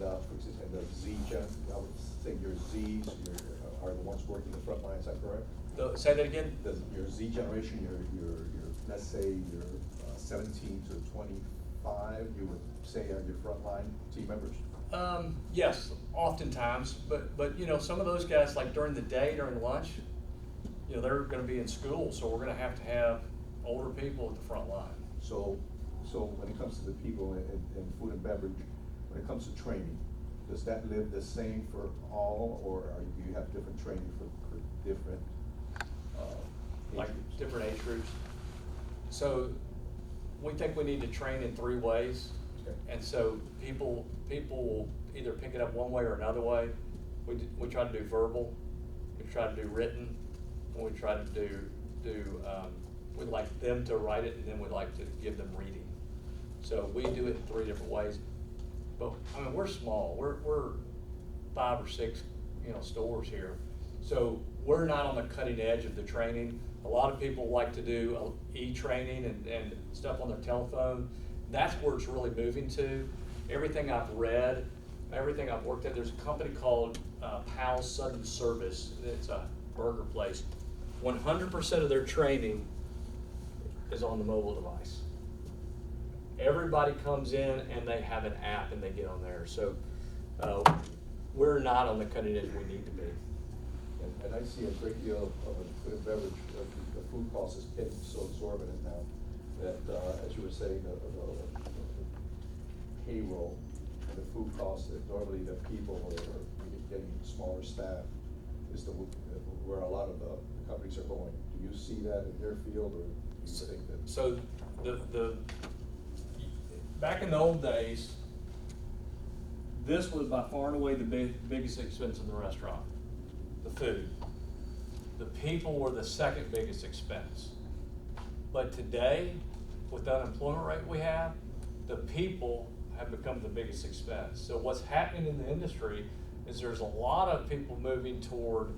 for instance, and the Z gen, I would say your Zs are the ones working the front line, is that correct? Say that again? Your Z generation, your let's say your 17 to 25, you would say are your frontline team members? Yes, oftentimes, but you know, some of those guys, like during the day, during lunch, you know, they're gonna be in school, so we're gonna have to have older people at the front line. So when it comes to the people in food and beverage, when it comes to training, does that live the same for all, or do you have different training for different age Like groups? different age groups. So we think we need to train in 3 ways. Okay. And so people will either pick it up one way or another way. We try to do verbal, we try to do written, and we try to do we'd like them to write it, and then we'd like to give them reading. So we do it in 3 different ways. But I mean, we're small. We're 5 or 6, you know, stores here. So we're not on the cutting edge of the training. A lot of people like to do e-training and stuff on their telephone. That's where it's really moving to. Everything I've read, everything I've worked at, there's a company called Pal's Sudden Service. It's a burger place. 100% of their training is on the mobile device. Everybody comes in and they have an app and they get on there. So we're not on the cutting edge we need to be. And I see a great deal of food and beverage, the food cost is getting so exorbitant now that, as you were saying, the payroll and the food costs that normally the people are getting smaller staff is where a lot of the companies are going. Do you see that in your field, or do you think that? So back in the old days, this was by far and away the biggest expense in the restaurant, the food. The people were the second biggest expense. But today, with the unemployment rate we have, the people have become the biggest expense. So what's happening in the industry is there's a lot of people moving toward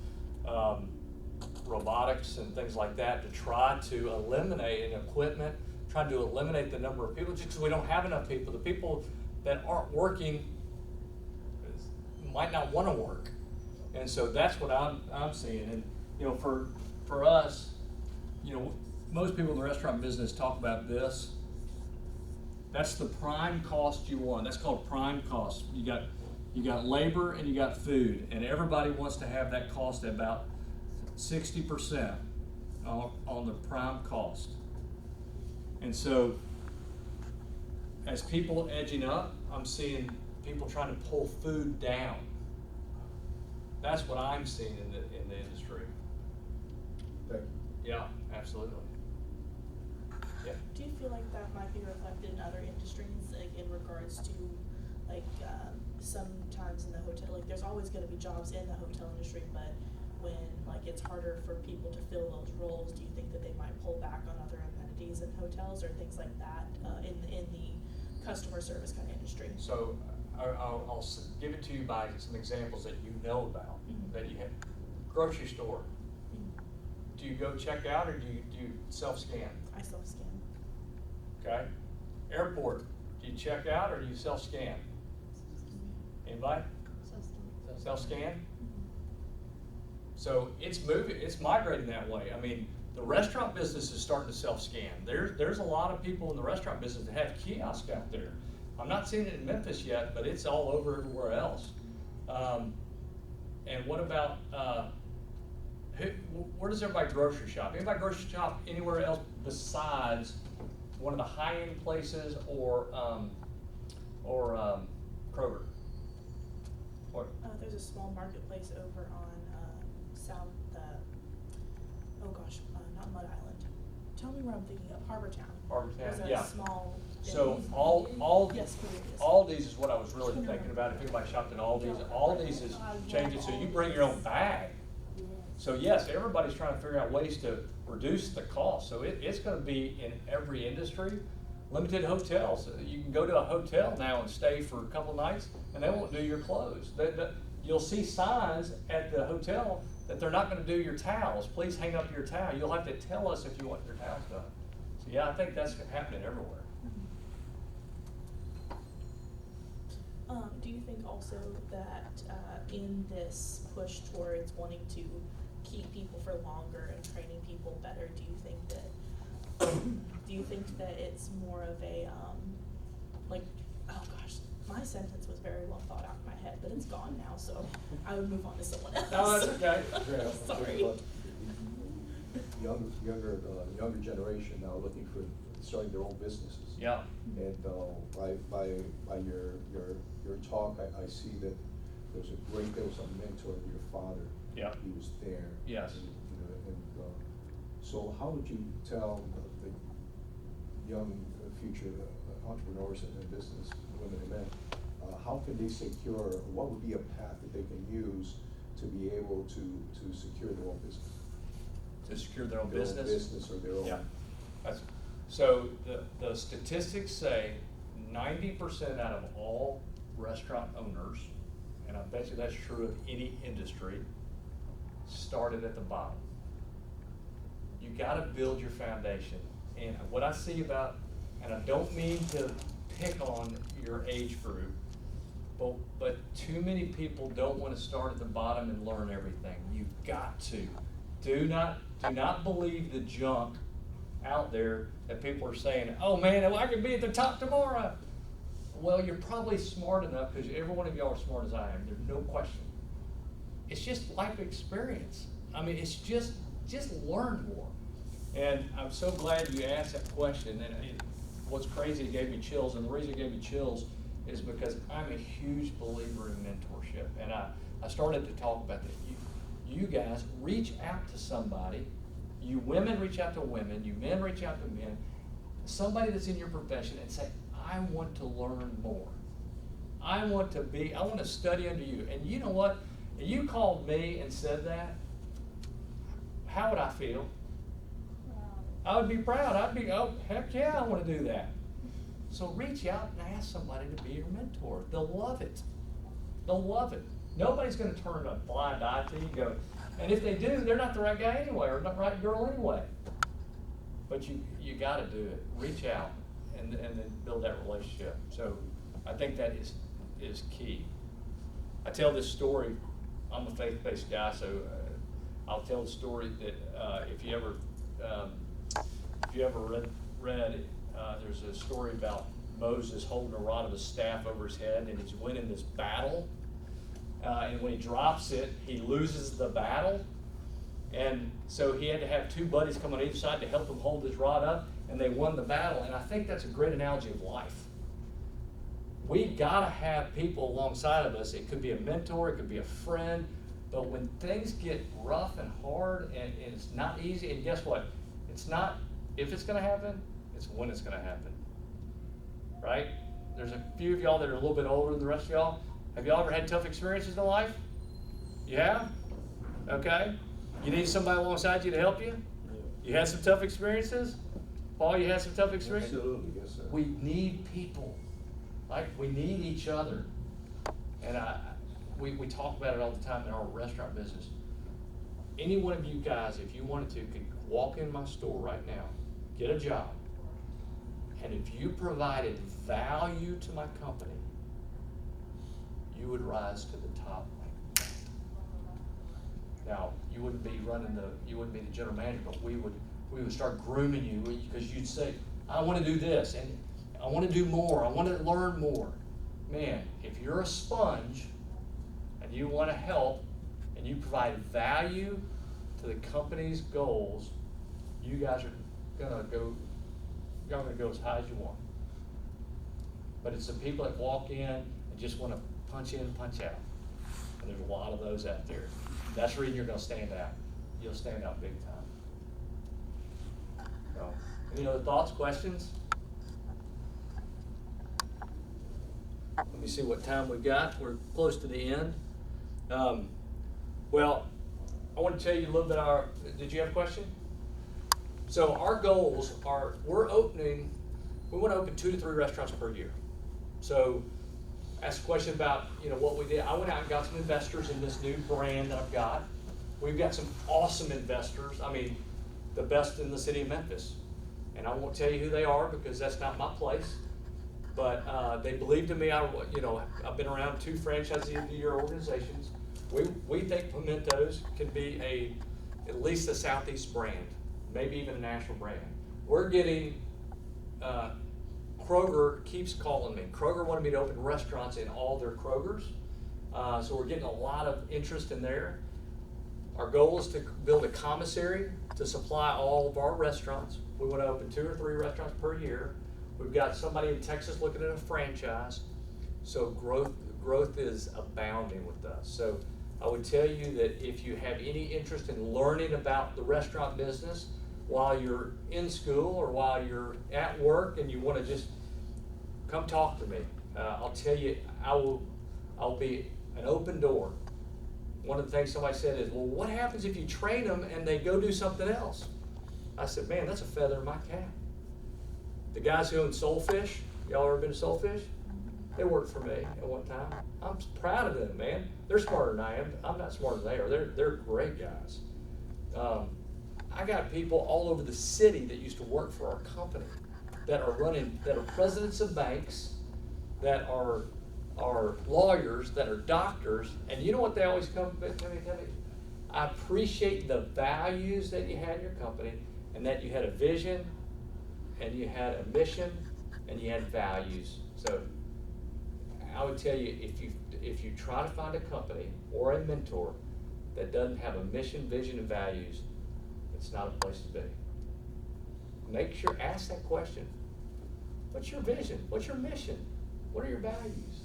robotics and things like that to try to eliminate, and equipment, trying to eliminate the number of people, just because we don't have enough people. The people that aren't working might not want to work. And so that's what I'm seeing. And you know, for us, you know, most people in the restaurant business talk about this. That's the prime cost you want. That's called prime cost. You got labor and you got food, and everybody wants to have that cost at about 60% on the prime cost. And so as people edging up, I'm seeing people trying to pull food down. That's what I'm seeing in the industry. Thank you. Yeah, absolutely. Yeah. Do you feel like that might be reflected in other industries, like in regards to, like, sometimes in the hotel, like there's always gonna be jobs in the hotel industry, but when like it's harder for people to fill those roles, do you think that they might pull back on other amenities in hotels or things like that in the customer service kind of industry? So I'll give it to you by some examples that you know about, that you have. Grocery store. Do you go check out, or do you self-scan? I self-scan. Okay. Airport. Do you check out, or do you self-scan? Anybody? Self-scan. Self-scan? So it's moving, it's migrating that way. I mean, the restaurant business is starting to self-scan. There's a lot of people in the restaurant business that have kiosks out there. I'm not seeing it in Memphis yet, but it's all over everywhere else. And what about, where does everybody grocery shop? Anybody grocery shop anywhere else besides one of the high-end places or Kroger? Or, There's a small marketplace over on South, not Mud Island. Tell me where I'm thinking of, Harbortown. Harbortown, There's yeah. a small. So Yes, Cornelius. Aldi's is what I was really thinking about. If anybody shopped at Aldi's, Aldi's is changing, so you bring your own bag. So yes, everybody's trying to figure out ways to reduce the cost. So it's going to be in every industry. Limited hotels. You can go to a hotel now and stay for a couple of nights, and they won't do your clothes. You'll see signs at the hotel that they're not going to do your towels. Please hang up your towel. You'll have to tell us if you want your towels done. So yeah, I think that's happening everywhere. Do you think also that, in this push towards wanting to keep people for longer and training people better, do you think that it's more of a, like, oh gosh, my sentence was very well thought out in my head, but it's gone now, so I would move on to someone else. No, that's okay. Sorry. Younger generation now looking for, starting their own businesses. Yeah. And, by your talk, I see that there was a mentor of your father. Yeah. He was there. Yes. And, so how would you tell the young future entrepreneurs and business women and men, how can they secure, what would be a path that they can use to be able to secure their own business? To secure their own Their business? own business or their own. Yeah. So the statistics say 90% out of all restaurant owners, and I bet you that's true of any industry, started at the bottom. You gotta build your foundation. And what I see about, and I don't mean to pick on your age group, but too many people don't wanna start at the bottom and learn everything. You've got to. Do not believe the junk out there that people are saying, oh man, I could be at the top tomorrow. Well, you're probably smart enough, because every one of y'all are smart as I am, there's no question. It's just life experience. I mean, it's just learn more. And I'm so glad you asked that question, and what's crazy, it gave me chills, and the reason it gave me chills is because I'm a huge believer in mentorship, and I started to talk about that. You guys reach out to somebody. You women reach out to women. You men reach out to men. Somebody that's in your profession, and say, I want to learn more. I want to study under you. And you know what? If you called me and said that, how would I feel? I would be proud. I'd be, oh, heck yeah, I want to do that. So reach out and ask somebody to be your mentor. They'll love it. They'll love it. Nobody's going to turn a blind eye to you and go, and if they do, they're not the right guy anyway, or not the right girl anyway. But you got to do it. Reach out and then build that relationship. So I think that is key. I tell this story. I'm a faith-based guy, so I'll tell the story that if you ever read there's a story about Moses holding a rod of his staff over his head, and he's winning this battle. And when he drops it, he loses the battle. And so he had to have two buddies come on each side to help him hold his rod up, and they won the battle. And I think that's a great analogy of life. We gotta have people alongside of us. It could be a mentor, it could be a friend, but when things get rough and hard and it's not easy, and guess what? It's not if it's gonna happen, it's when it's gonna happen, right? There's a few of y'all that are a little bit older than the rest of y'all. Have y'all ever had tough experiences in life? You have? Okay. You need somebody alongside you to help you? You had some tough experiences? Paul, you had some tough experiences? Absolutely, yes, sir. We need people. Like, we need each other. And we talk about it all the time in our restaurant business. Any one of you guys, if you wanted to, could walk in my store right now, get a job, and if you provided value to my company, you would rise to the top. Now, you wouldn't be the general manager, but we would start grooming you, because you'd say, I want to do this, and I want to do more, I want to learn more. Man, if you're a sponge and you want to help and you provide value to the company's goals, you guys are gonna go as high as you want. But it's the people that walk in and just want to punch in, punch out. And there's a lot of those out there. That's the reason you're gonna stand out. You'll stand out big time. So, any other thoughts, questions? Let me see what time we got. We're close to the end. Well, I want to tell you a little bit did you have a question? So our goals are, we want to open 2 to 3 restaurants per year. So ask a question about, what we did. I went out and got some investors in this new brand that I've got. We've got some awesome investors. I mean, the best in the city of Memphis. And I won't tell you who they are because that's not my place. But they believed in me. I've been around 2 franchisee of the year organizations. We think Pimentos can be at least a Southeast brand, maybe even a national brand. We're getting, Kroger keeps calling me. Kroger wanted me to open restaurants in all their Krogers. So we're getting a lot of interest in there. Our goal is to build a commissary to supply all of our restaurants. We want to open 2 or 3 restaurants per year. We've got somebody in Texas looking at a franchise. So growth is abounding with us. So I would tell you that if you have any interest in learning about the restaurant business while you're in school or while you're at work and you want to just come talk to me, I'll tell you, I'll be an open door. One of the things somebody said is, well, what happens if you train them and they go do something else? I said, man, that's a feather in my cap. The guys who own Soulfish, y'all ever been to Soulfish? They worked for me at one time. I'm proud of them, man. Are smarter than I am. I'm not smarter than they are. They're great guys. I got people all over the city that used to work for our company that are presidents of banks, that are lawyers, that are doctors, and you know what they always tell me? I appreciate the values that you had in your company, and that you had a vision, and you had a mission, and you had values. So I would tell you, if you try to find a company or a mentor that doesn't have a mission, vision, and values, it's not a place to be. Make sure, ask that question. What's your vision? What's your mission? What are your values?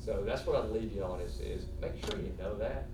So that's what I'd leave you on is make sure you know that.